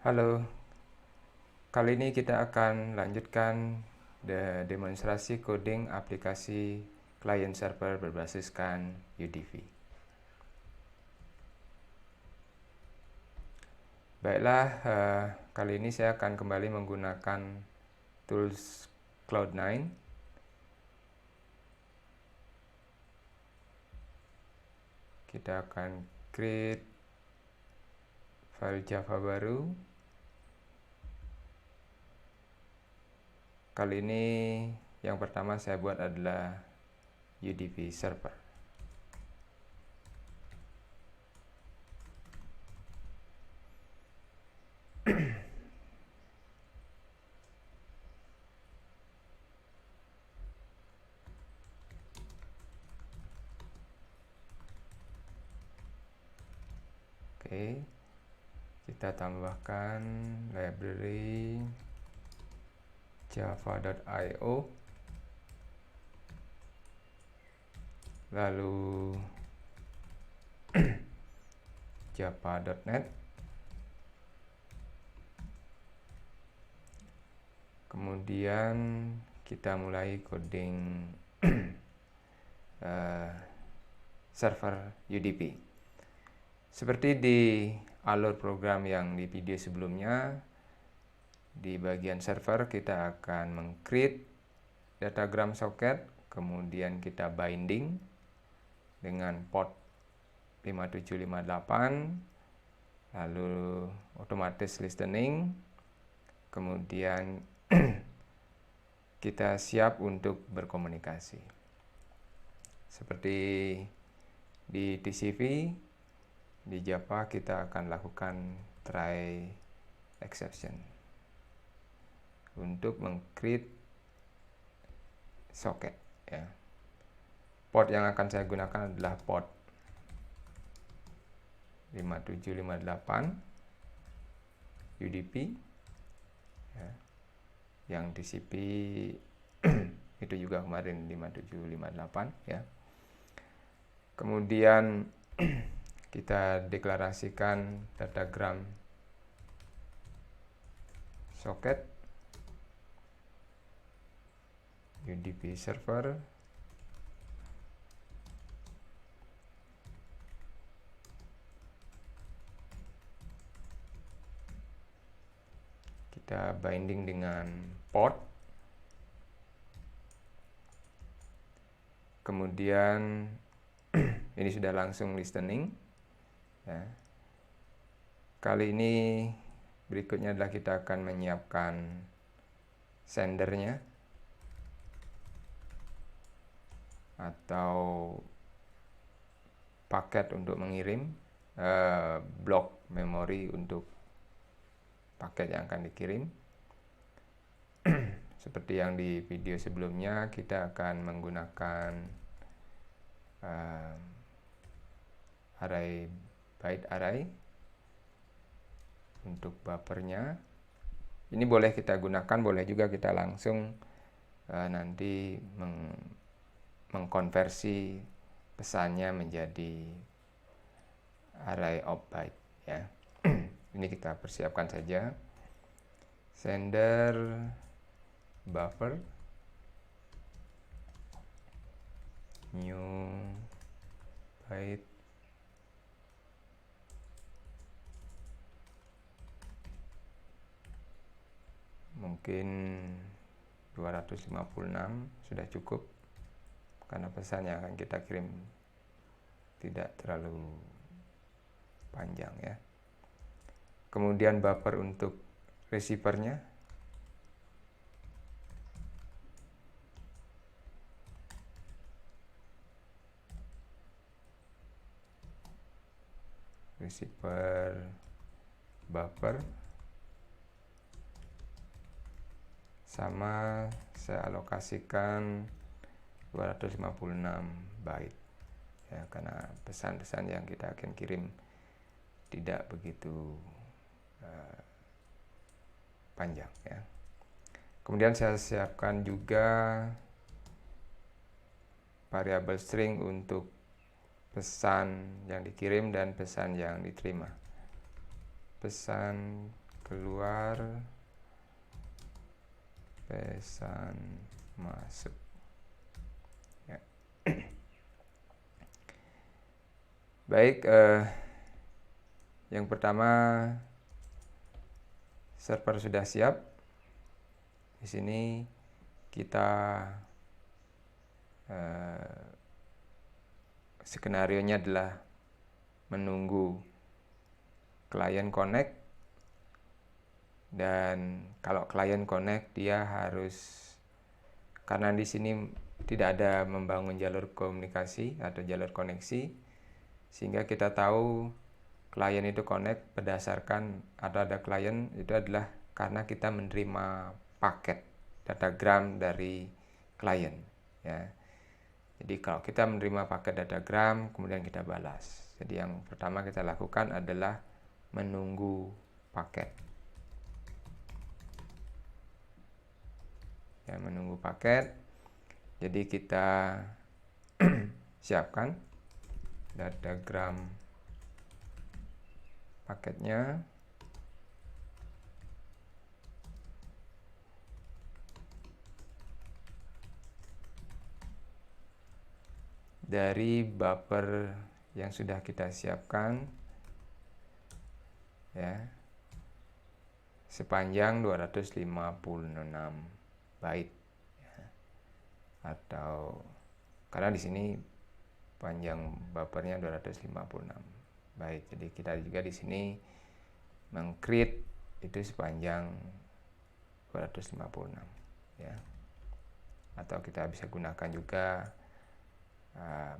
Halo, kali ini kita akan lanjutkan demonstrasi coding aplikasi client server berbasiskan UDP. Baiklah, kali ini saya akan kembali menggunakan tools Cloud9. Kita akan create file Java baru. Kali ini yang pertama saya buat adalah UDP server. Oke, kita tambahkan library java.io, lalu java.net, kemudian kita mulai coding server UDP. Seperti di alur program yang di video sebelumnya, di bagian server kita akan meng-create datagram socket, kemudian kita binding dengan port 5758, lalu otomatis listening, kemudian kita siap untuk berkomunikasi. Seperti di TCP, di Java kita akan lakukan try exception untuk meng-create socket, ya. Port yang akan saya gunakan adalah port 5758 UDP, ya. Yang TCP itu juga kemarin 5758, ya. Kemudian kita deklarasikan datagram socket UDP server, kita binding dengan port, kemudian ini sudah langsung listening, ya. Kali ini berikutnya adalah kita akan menyiapkan sendernya atau paket untuk mengirim, blok memori untuk paket yang akan dikirim. Seperti yang di video sebelumnya, kita akan menggunakan array byte array untuk buffernya. Ini boleh kita gunakan, boleh juga kita langsung nanti mengkonversi pesannya menjadi array of byte, ya. Ini kita persiapkan saja. Sender buffer new byte mungkin 256 sudah cukup karena pesan yang akan kita kirim tidak terlalu panjang, ya. Kemudian buffer untuk receivernya, receiver buffer sama saya alokasikan 256 byte, ya, karena pesan-pesan yang kita akan kirim tidak begitu panjang, ya. Kemudian saya siapkan juga variabel string untuk pesan yang dikirim dan pesan yang diterima. Pesan keluar, pesan masuk. Ya. Baik, yang pertama server sudah siap. Di sini kita skenarionya adalah menunggu klien connect, dan kalau klien connect dia harus, karena di sini tidak ada membangun jalur komunikasi atau jalur koneksi, sehingga kita tahu klien itu connect berdasarkan atau ada klien itu adalah karena kita menerima paket datagram dari klien, ya. Jadi kalau kita menerima paket datagram kemudian kita balas. Jadi yang pertama kita lakukan adalah menunggu paket. Ya, menunggu paket. Jadi kita siapkan datagram paketnya. Dari buffer yang sudah kita siapkan, ya, sepanjang 256 byte, ya. Atau karena di sini panjang buffernya 256 byte, jadi kita juga di sini meng-create itu sepanjang 256, ya. Atau kita bisa gunakan juga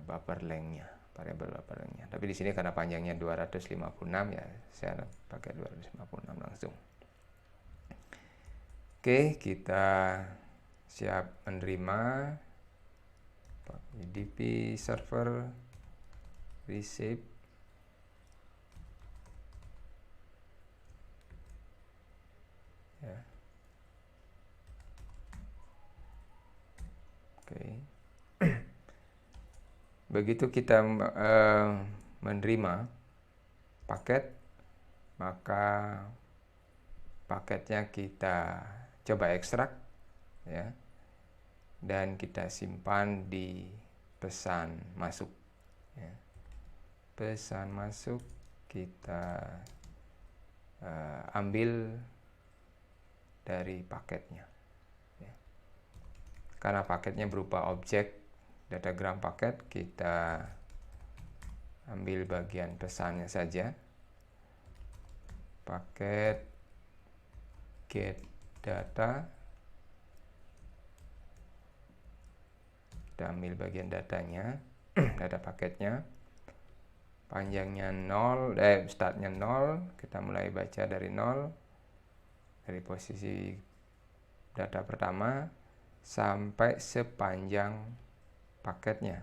buffer length-nya, variabel buffer length-nya. Tapi di sini karena panjangnya 256, ya saya pakai 256 langsung. Oke, kita siap menerima UDP server receive. Ya. Oke. Begitu kita menerima paket, maka paketnya kita coba ekstrak, ya, dan kita simpan di pesan masuk, ya. Pesan masuk kita ambil dari paketnya, ya. Karena paketnya berupa objek datagram paket, kita ambil bagian pesannya saja. Paket get data, kita ambil bagian datanya, data paketnya, panjangnya 0, startnya 0, kita mulai baca dari 0, dari posisi data pertama sampai sepanjang paketnya,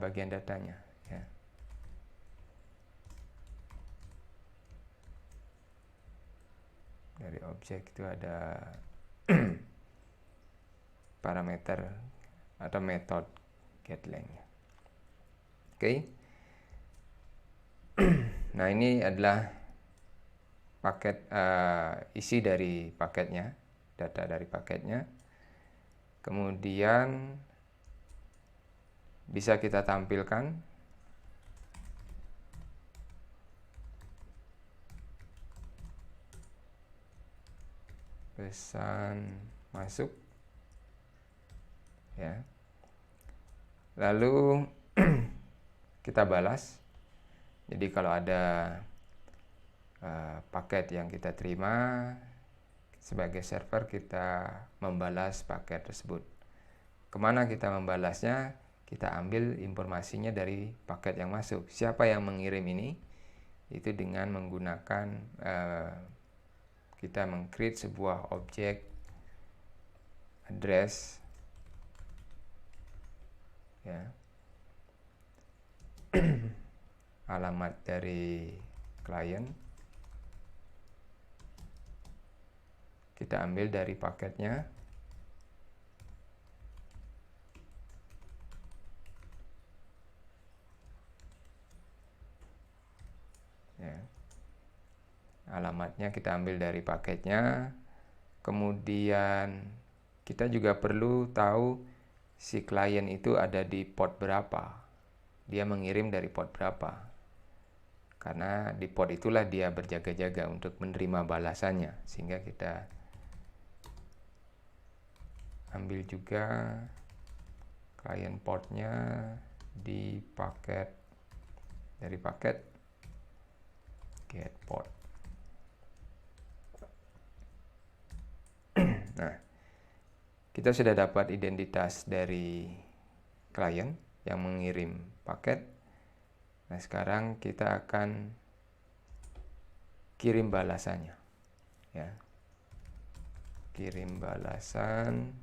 bagian datanya, ya. Dari objek itu ada parameter atau metode getLength. Oke. Nah, ini adalah paket isi dari paketnya, data dari paketnya. Kemudian bisa kita tampilkan pesan masuk, ya. Lalu kita balas. Jadi kalau ada paket yang kita terima sebagai server, kita membalas paket tersebut. Kemana kita membalasnya? Kita ambil informasinya dari paket yang masuk. Siapa yang mengirim ini? Itu dengan menggunakan kita meng-create sebuah objek address, ya. Alamat dari klien kita ambil dari paketnya, ya. alamatnya kita ambil dari paketnya. Kemudian kita juga perlu tahu si klien itu ada di port berapa, dia mengirim dari port berapa, karena di port itulah dia berjaga-jaga untuk menerima balasannya. Sehingga kita ambil juga klien portnya di paket, dari paket get port. Nah, kita sudah dapat identitas dari klien yang mengirim paket. Nah, sekarang kita akan kirim balasannya, ya. Kirim balasan.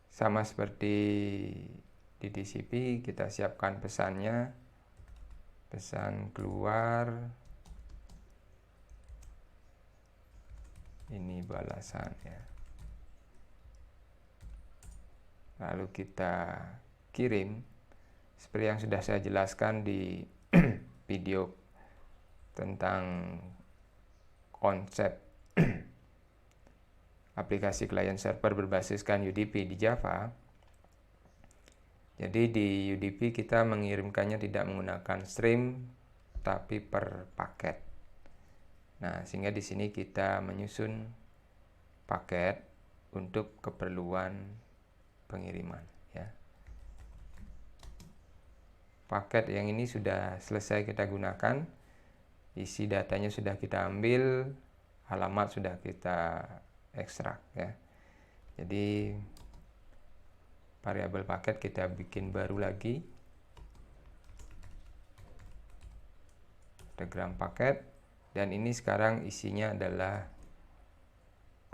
Sama seperti di DCP, kita siapkan pesannya, pesan keluar, ini balasan, ya. Lalu kita kirim seperti yang sudah saya jelaskan di video tentang konsep aplikasi client server berbasiskan UDP di Java. Jadi di UDP kita mengirimkannya tidak menggunakan stream tapi per paket. Nah, sehingga di sini kita menyusun paket untuk keperluan pengiriman, ya. Paket yang ini sudah selesai kita gunakan, isi datanya sudah kita ambil, alamat sudah kita ekstrak, ya. Jadi variabel paket kita bikin baru lagi, diagram paket, dan ini sekarang isinya adalah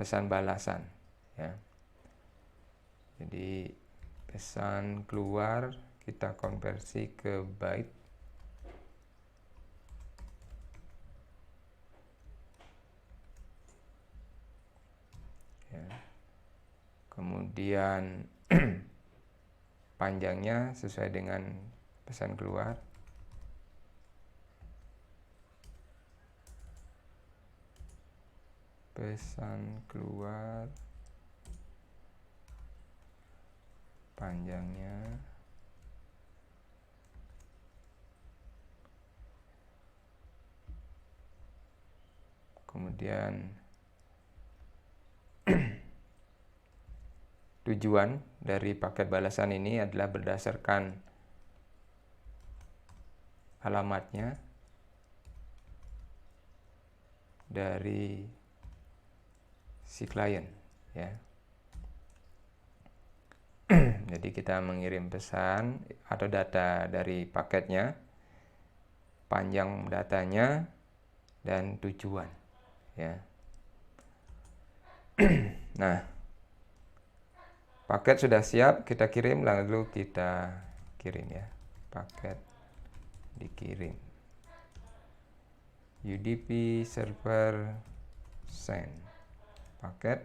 pesan balasan, ya. Jadi pesan keluar kita konversi ke byte, ya. Kemudian panjangnya sesuai dengan pesan keluar. Pesan keluar panjangnya kemudian tujuan dari paket balasan ini adalah berdasarkan alamatnya dari si klien, ya. Jadi kita mengirim pesan atau data dari paketnya, panjang datanya, dan tujuan, ya. Nah, paket sudah siap, kita kirim, lalu kita kirim, ya. Paket dikirim. UDP server send paket,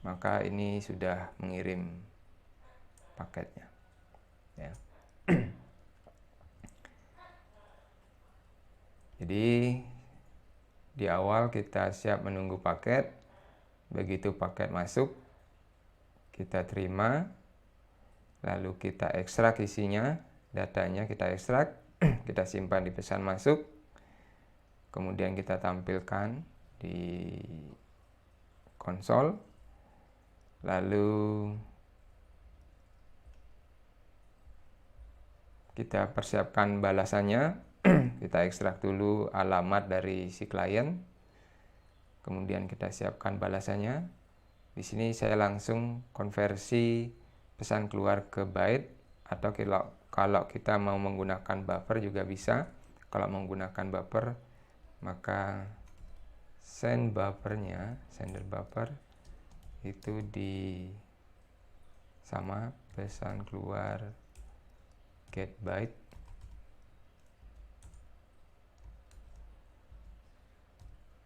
maka ini sudah mengirim paketnya, ya. Jadi di awal kita siap menunggu paket, begitu paket masuk kita terima, lalu kita ekstrak isinya, datanya kita ekstrak, kita simpan di pesan masuk, kemudian kita tampilkan di konsol, lalu kita persiapkan balasannya. Kita ekstrak dulu alamat dari si klien, kemudian kita siapkan balasannya. Di sini saya langsung konversi pesan keluar ke byte, atau kalau kita mau menggunakan buffer juga bisa. Kalau menggunakan buffer, maka send buffernya, sender buffer itu di sama pesan keluar get byte,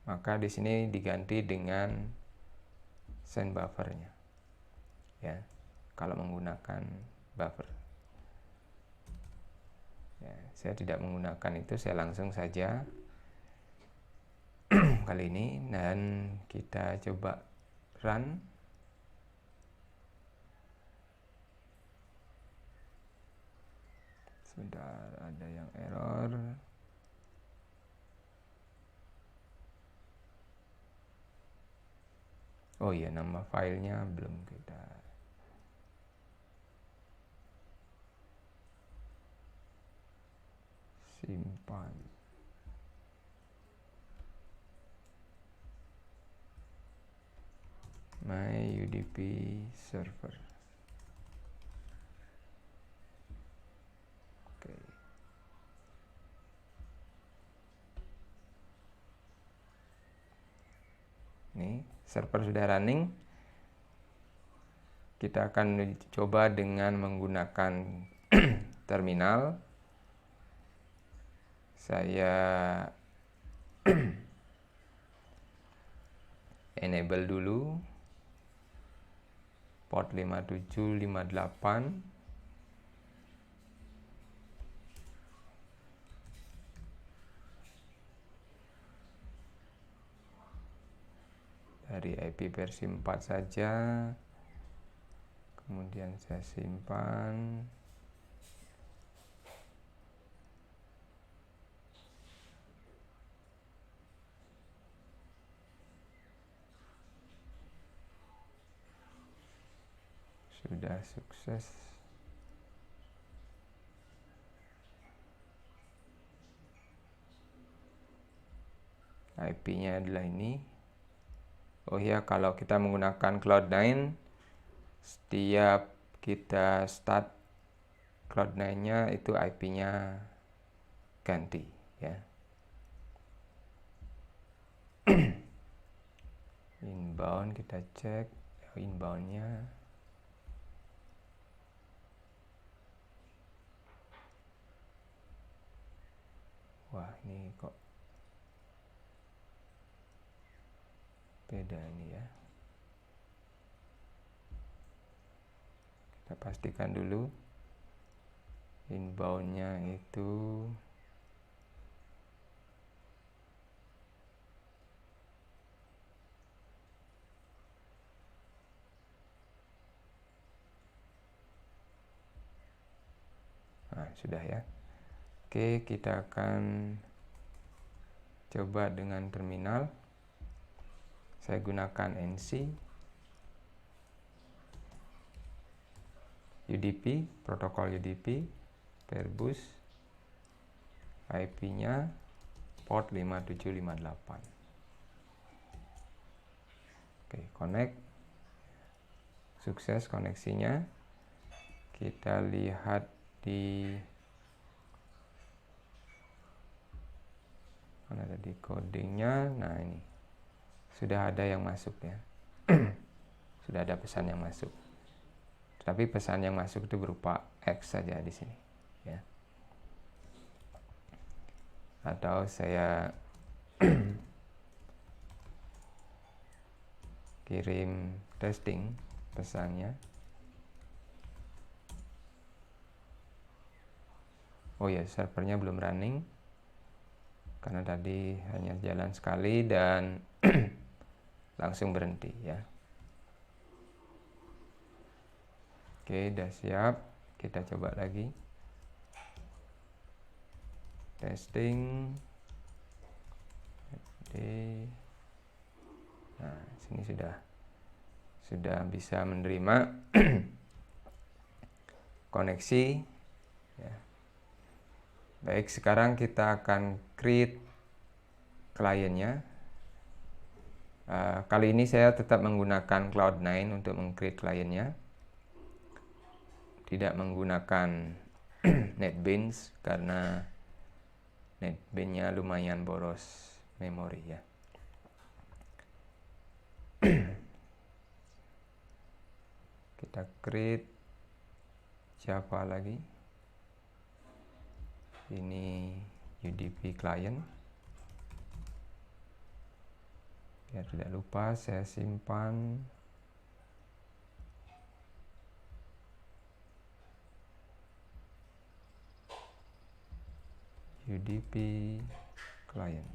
maka di sini diganti dengan send buffernya, ya. Kalau menggunakan buffer. Ya, saya tidak menggunakan itu, saya langsung saja kali ini, dan kita coba run. Sudah ada yang error. Oh iya, nama filenya belum kita simpan. My UDP server. Oke. Ini server sudah running. Kita akan coba dengan menggunakan terminal. Saya enable dulu port 5758. Dari IP versi 4 saja. Kemudian saya simpan. Sudah sukses. IP-nya adalah ini. Oh ya, kalau kita menggunakan Cloud9, setiap kita start Cloud9-nya itu IP-nya ganti ya. Inbound kita cek inbound-nya. Wah, ini kok beda ini ya. Kita pastikan dulu inbound-nya itu sudah ya. Oke, kita akan coba dengan terminal. Saya gunakan NC UDP, protokol UDP, Perbus, IP-nya port 5758. Oke, connect. Sukses koneksinya. Kita lihat di mana tadi codingnya. Nah, ini sudah ada yang masuk ya. Sudah ada pesan yang masuk. Tapi pesan yang masuk itu berupa X saja di sini ya. Atau saya kirim testing pesannya. Oh ya, servernya belum running karena tadi hanya jalan sekali dan langsung berhenti ya. Oke, udah siap. Kita coba lagi. Testing. Oke. Nah, sini sudah bisa menerima koneksi ya. Baik, sekarang kita akan create kliennya. Kali ini saya tetap menggunakan Cloud9 untuk meng-create kliennya. Tidak menggunakan NetBeans karena NetBeans-nya lumayan boros memori ya. Kita create Java lagi. Ini UDP client. Biar tidak lupa, saya simpan. UDP client.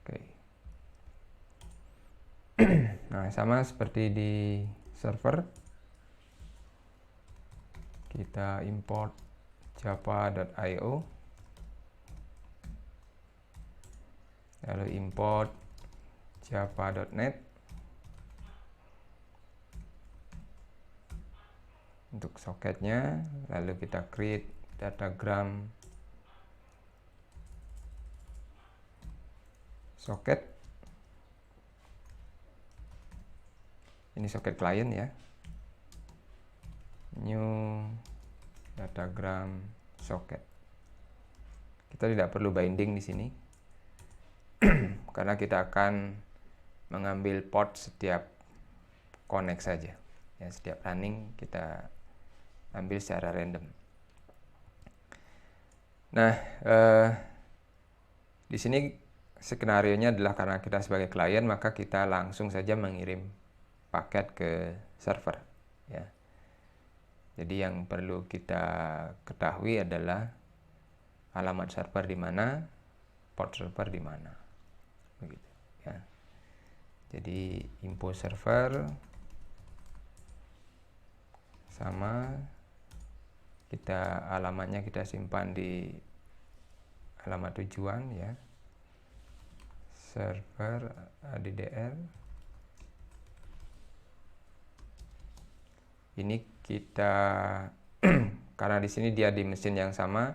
Oke. Nah, sama seperti di server, kita import java.io, lalu import java.net untuk soketnya, lalu kita create datagram soket. Ini soket klien ya. New datagram soket. Kita tidak perlu binding di sini karena kita akan mengambil port setiap connect saja. Ya, setiap running kita ambil secara random. Nah, di sini skenarionya adalah karena kita sebagai klien, maka kita langsung saja mengirim paket ke server. Ya. Jadi yang perlu kita ketahui adalah alamat server di mana, port server di mana, begitu. Ya. Jadi info server sama, kita alamatnya kita simpan di alamat tujuan ya, server ADDR. Ini kita karena di sini dia di mesin yang sama,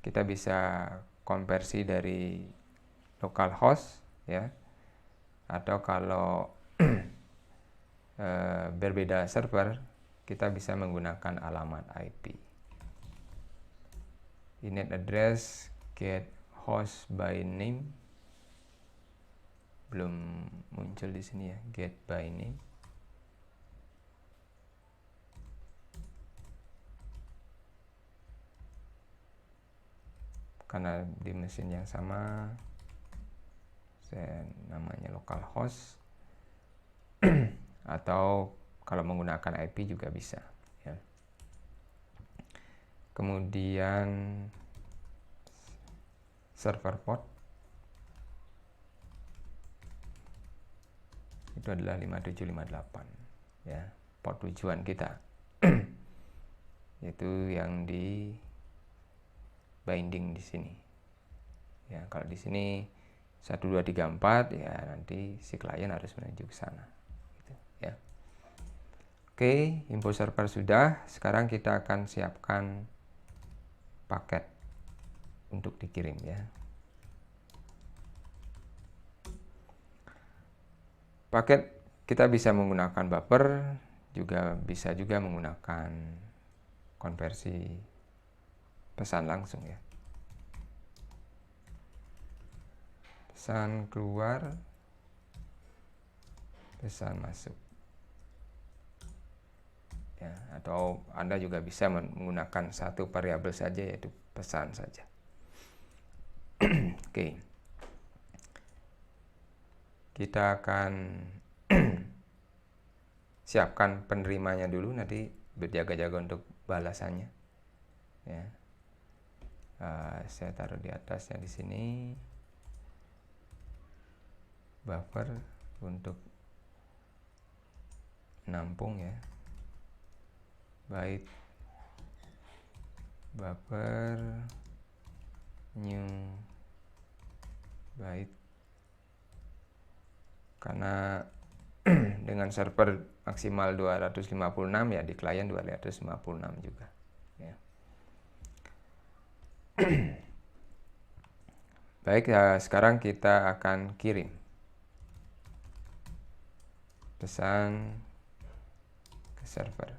kita bisa konversi dari localhost ya, atau kalau berbeda server, kita bisa menggunakan alamat IP. Init address get host by name belum muncul di sini ya, get by name. Karena di mesin yang sama, saya namanya localhost. Atau kalau menggunakan IP juga bisa ya. Kemudian server port itu adalah 5758 ya, port tujuan kita. Itu yang di binding di sini ya. Kalau di sini 1234 ya, nanti si klien harus menuju ke sana gitu, ya. Oke, info server sudah. Sekarang kita akan siapkan paket untuk dikirim ya. Paket kita bisa menggunakan buffer, juga bisa juga menggunakan konversi pesan langsung ya. Pesan keluar, pesan masuk ya, atau Anda juga bisa menggunakan satu variabel saja, yaitu pesan saja. Oke, kita akan siapkan penerimanya dulu, nanti berjaga-jaga untuk balasannya ya. Saya taruh di atasnya di sini buffer untuk nampung ya, byte buffer new byte, karena dengan server maksimal 256 ya, di klien 256 juga ya. Baik ya, sekarang kita akan kirim pesan ke server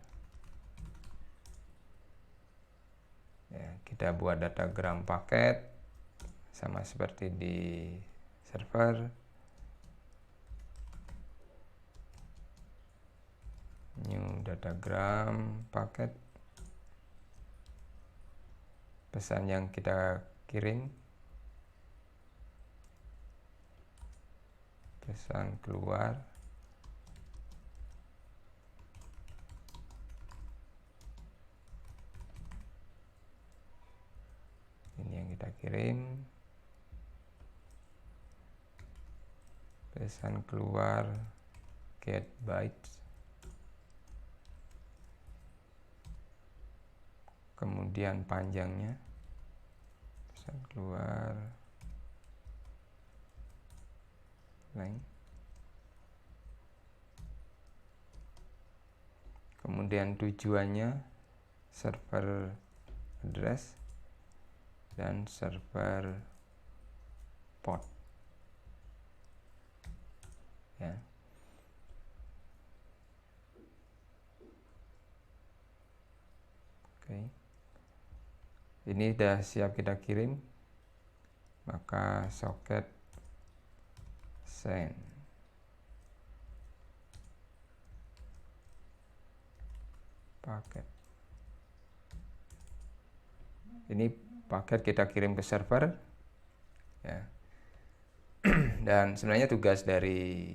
ya. Kita buat datagram paket sama seperti di server, new datagram paket. pesan yang kita kirim, pesan keluar, ini yang kita kirim, pesan keluar get bytes, kemudian panjangnya, pesan keluar length, kemudian tujuannya server address dan server port ya. Oke. Ini sudah siap kita kirim, maka soket send. Paket. Ini paket kita kirim ke server ya. Dan sebenarnya tugas dari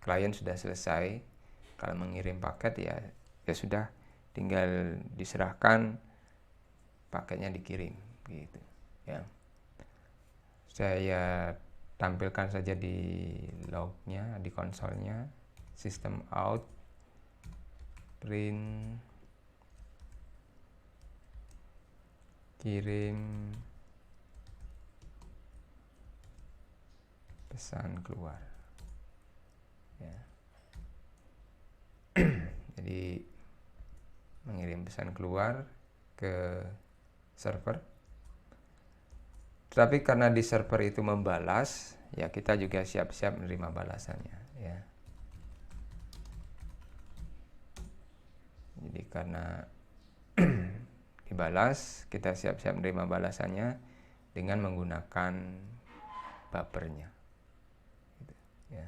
klien sudah selesai. Kalau mengirim paket ya sudah, tinggal diserahkan, paketnya dikirim gitu ya. Saya tampilkan saja di lognya, di konsolnya, system out print kirim pesan keluar ya. Jadi mengirim pesan keluar ke server, tetapi karena di server itu membalas ya, kita juga siap-siap menerima balasannya ya. Jadi karena dibalas, kita siap-siap menerima balasannya dengan menggunakan buffernya gitu, ya.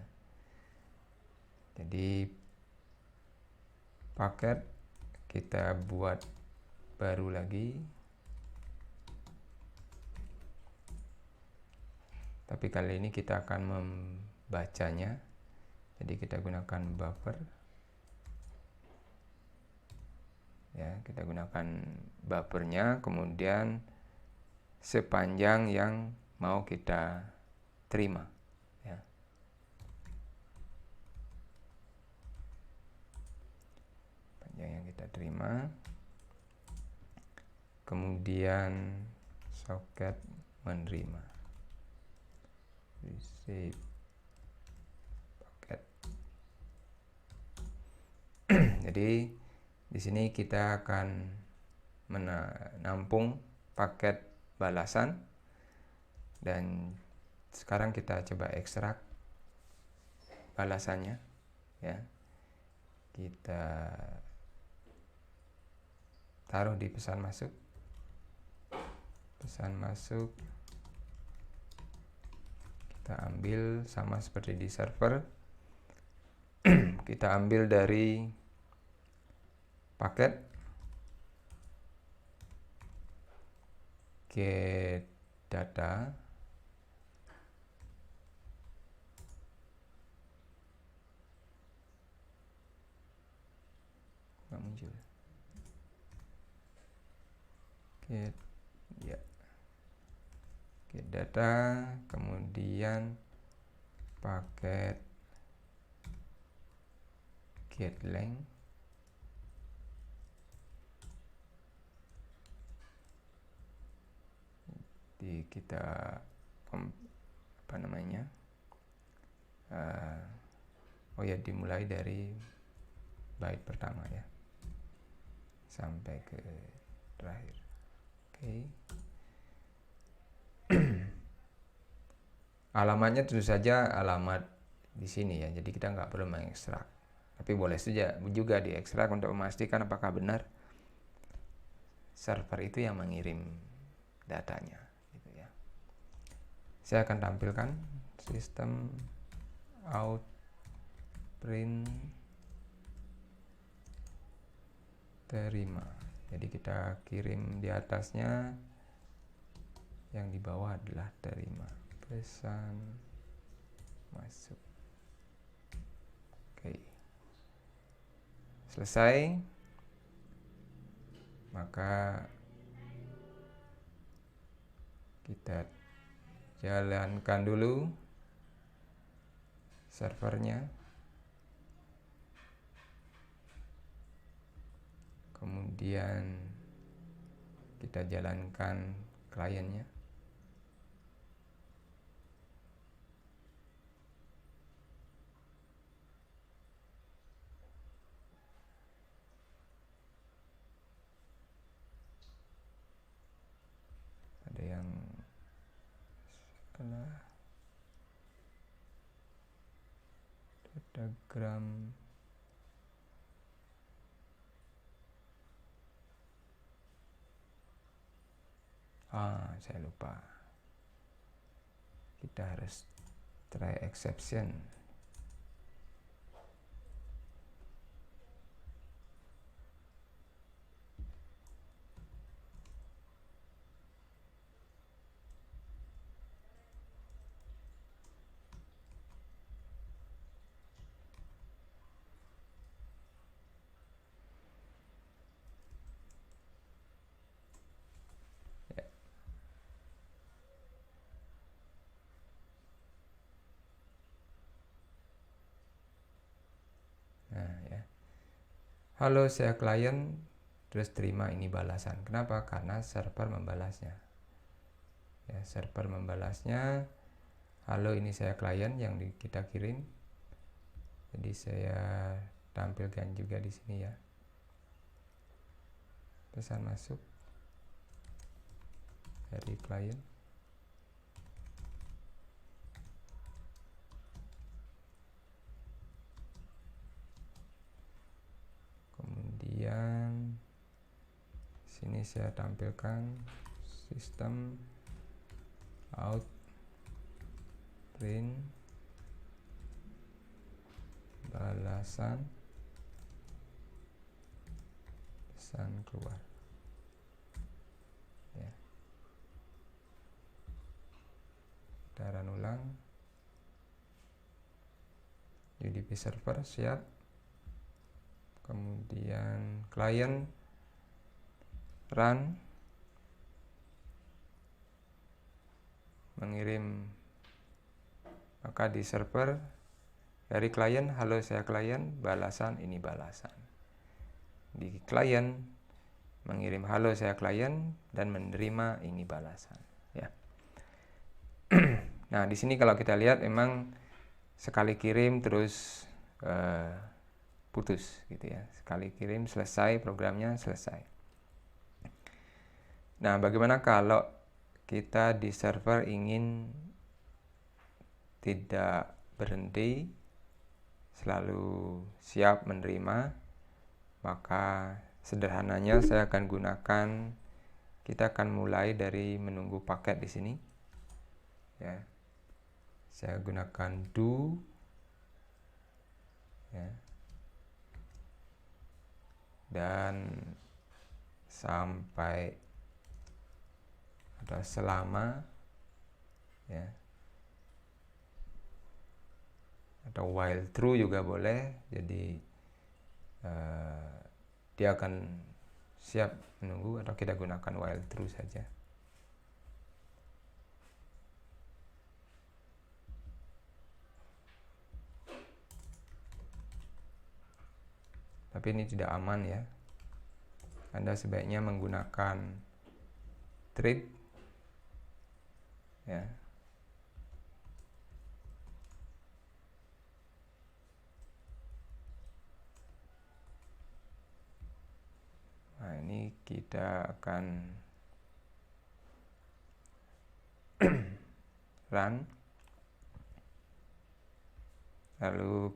Jadi paket kita buat baru lagi, tapi kali ini kita akan membacanya. Jadi kita gunakan buffer ya, kita gunakan buffernya, kemudian sepanjang yang mau kita terima ya. Panjang yang kita terima, kemudian soket menerima, receive paket. Jadi di sini kita akan menampung paket balasan, dan sekarang kita coba ekstrak balasannya ya. Kita taruh di pesan masuk, kita ambil sama seperti di server. Kita ambil dari paket get data, nggak muncul, get ya, get data, kemudian paket get length, kita apa namanya, oh ya, dimulai dari byte pertama ya sampai ke terakhir. Oke. Alamatnya tentu saja alamat di sini ya, jadi kita nggak perlu mengekstrak, tapi boleh saja juga diekstrak untuk memastikan apakah benar server itu yang mengirim datanya gitu ya. Saya akan tampilkan sistem out print terima. Jadi kita kirim di atasnya yang di bawah adalah terima pesan masuk. Oke. Selesai. Maka kita jalankan dulu servernya. Kemudian kita jalankan kliennya. Ada yang salah. Datagram. Saya lupa. Kita harus try exception. Halo, saya klien, terus terima ini balasan. Kenapa? Karena server membalasnya. Ya, server membalasnya. Halo, ini saya klien yang kita kirim. Jadi saya tampilkan juga di sini ya. Pesan masuk dari klien. Kemudian sini saya tampilkan sistem out print balasan pesan keluar ya. Kita run ulang. UDP server siap. Kemudian klien run, mengirim, maka di server dari klien, halo saya klien, balasan ini balasan. Di klien mengirim halo saya klien dan menerima ini balasan ya. Nah, di sini kalau kita lihat memang sekali kirim terus putus gitu ya. Sekali kirim selesai, programnya selesai. Nah, bagaimana kalau kita di server ingin tidak berhenti, selalu siap menerima? Maka sederhananya saya akan gunakan, kita akan mulai dari menunggu paket di sini ya. Saya gunakan do ya. Dan sampai atau selama ya, atau while true juga boleh. Jadi dia akan siap menunggu, atau kita gunakan while true saja. Tapi ini tidak aman ya. Anda sebaiknya menggunakan trip ya. Nah, ini kita akan run. Lalu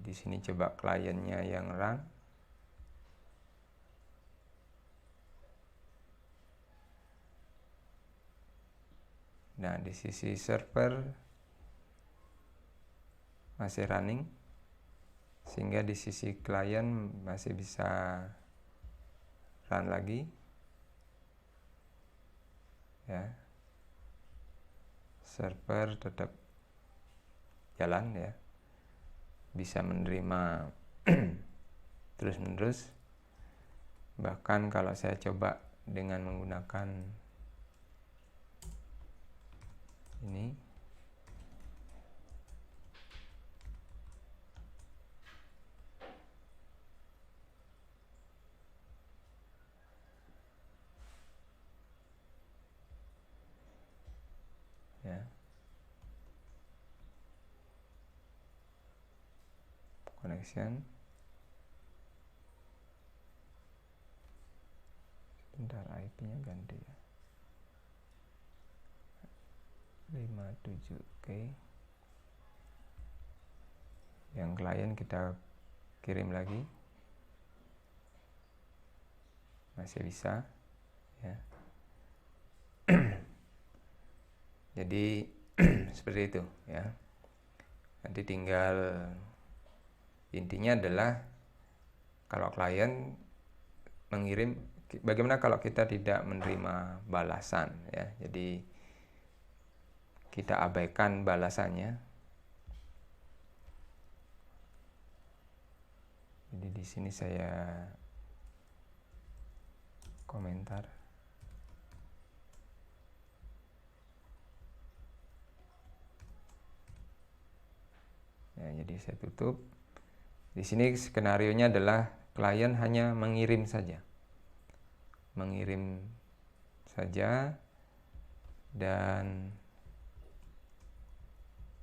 di sini coba kliennya yang run. Nah, di sisi server masih running, sehingga di sisi klien masih bisa run lagi ya. server tetap jalan ya, bisa menerima terus-menerus. Bahkan kalau saya coba dengan menggunakan ini, ya, connection, bentar, IP-nya ganti ya, 57. Oke, yang klien kita kirim lagi, masih bisa ya. Jadi seperti itu ya. Nanti tinggal, intinya adalah kalau klien mengirim, bagaimana kalau kita tidak menerima balasan ya. Jadi kita abaikan balasannya. Jadi di sini saya komentar. Ya, jadi saya tutup. Di sini skenarionya adalah klien hanya mengirim saja. Mengirim saja, dan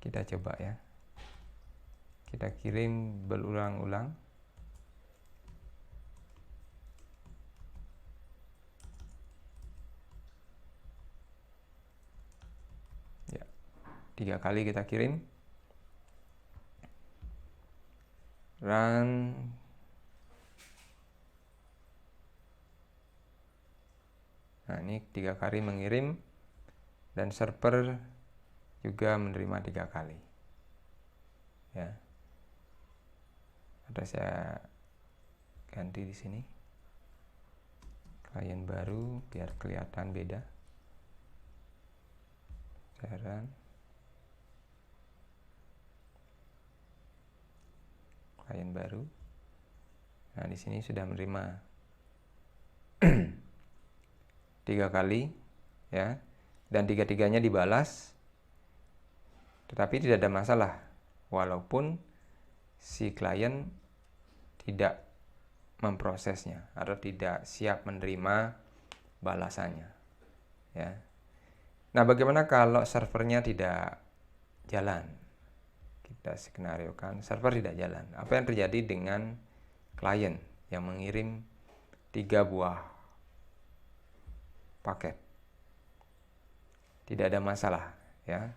kita coba ya. Kita kirim berulang-ulang. Ya, 3 kali kita kirim. Run. Nah, ini 3 kali mengirim, dan server juga menerima 3 kali ya. Ada saya ganti di sini klien baru biar kelihatan beda. Saya run. Klien baru. Nah, di sini sudah menerima 3 kali ya, dan 3-tiganya dibalas, tetapi tidak ada masalah walaupun si klien tidak memprosesnya atau tidak siap menerima balasannya ya. Nah, bagaimana kalau servernya tidak jalan? Kita skenariokan server tidak jalan. Apa yang terjadi dengan klien yang mengirim 3 buah paket? Tidak ada masalah ya.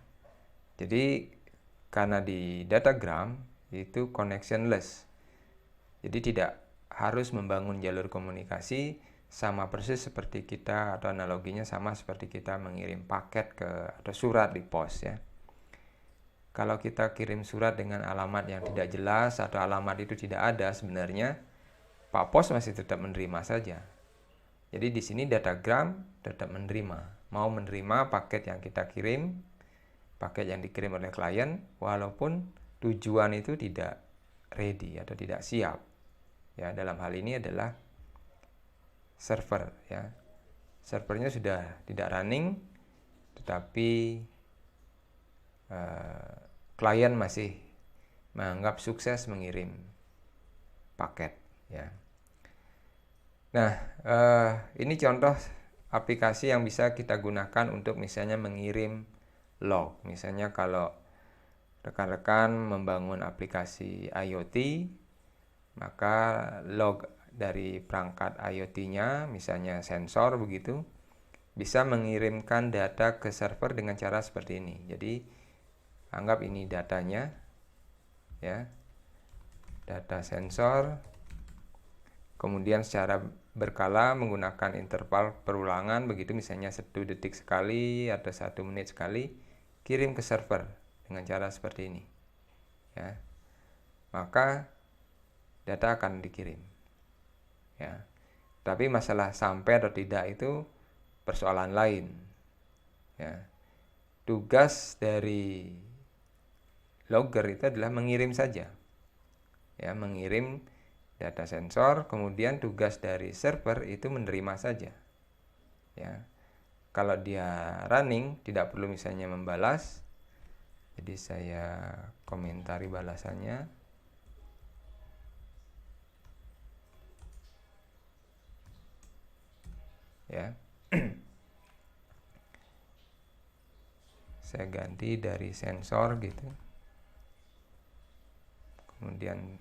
Jadi karena di datagram itu connectionless, jadi tidak harus membangun jalur komunikasi, sama persis seperti kita, atau analoginya sama seperti kita mengirim paket atau surat di pos ya. Kalau kita kirim surat dengan alamat yang tidak jelas atau alamat itu tidak ada, sebenarnya Pak Pos masih tetap menerima saja. Jadi di sini datagram tetap menerima, mau menerima paket yang kita kirim, paket yang dikirim oleh klien, walaupun tujuan itu tidak ready atau tidak siap. Ya, dalam hal ini adalah server ya. Servernya sudah tidak running, tetapi klien masih menganggap sukses mengirim paket ya. Nah, ini contoh aplikasi yang bisa kita gunakan untuk misalnya mengirim log. Misalnya kalau rekan-rekan membangun aplikasi IoT, maka log dari perangkat IoT-nya, misalnya sensor begitu, bisa mengirimkan data ke server dengan cara seperti ini. Jadi anggap ini datanya ya, data sensor, kemudian secara berkala menggunakan interval perulangan begitu, misalnya 1 detik sekali atau 1 menit sekali, kirim ke server dengan cara seperti ini ya. Maka data akan dikirim ya. Tapi masalah sampai atau tidak itu persoalan lain ya. tugas dari logger itu adalah mengirim saja, ya, mengirim data sensor. Kemudian tugas dari server itu menerima saja, ya. Kalau dia running tidak perlu misalnya membalas. Jadi saya komentari balasannya, ya. Saya ganti dari sensor gitu, kemudian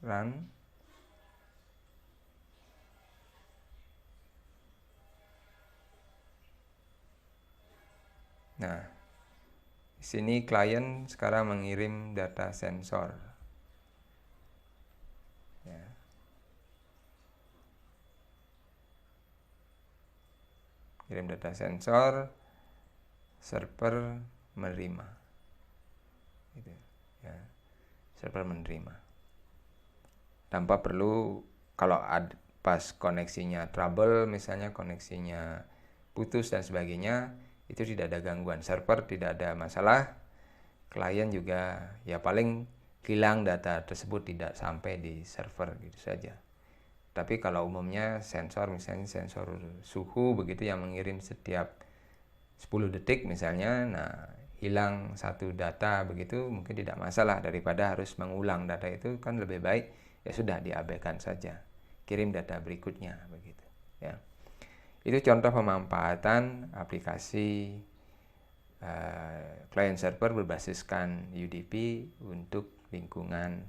run. Nah, di sini klien sekarang mengirim data sensor, ya. Kirim data sensor, server menerima, gitu, ya. Server menerima tanpa perlu, kalau pas koneksinya trouble, misalnya koneksinya putus dan sebagainya, itu tidak ada gangguan, server tidak ada masalah, klien juga ya paling hilang data tersebut tidak sampai di server, gitu saja. Tapi kalau umumnya sensor, misalnya sensor suhu begitu yang mengirim setiap 10 detik misalnya, nah hilang satu data begitu mungkin tidak masalah, daripada harus mengulang data itu kan lebih baik ya sudah diabaikan saja, kirim data berikutnya begitu, ya. Itu contoh pemanfaatan aplikasi client server berbasiskan UDP untuk lingkungan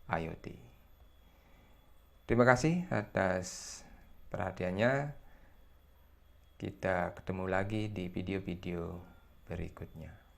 IoT. Terima kasih atas perhatiannya. Kita ketemu lagi di video-video berikutnya.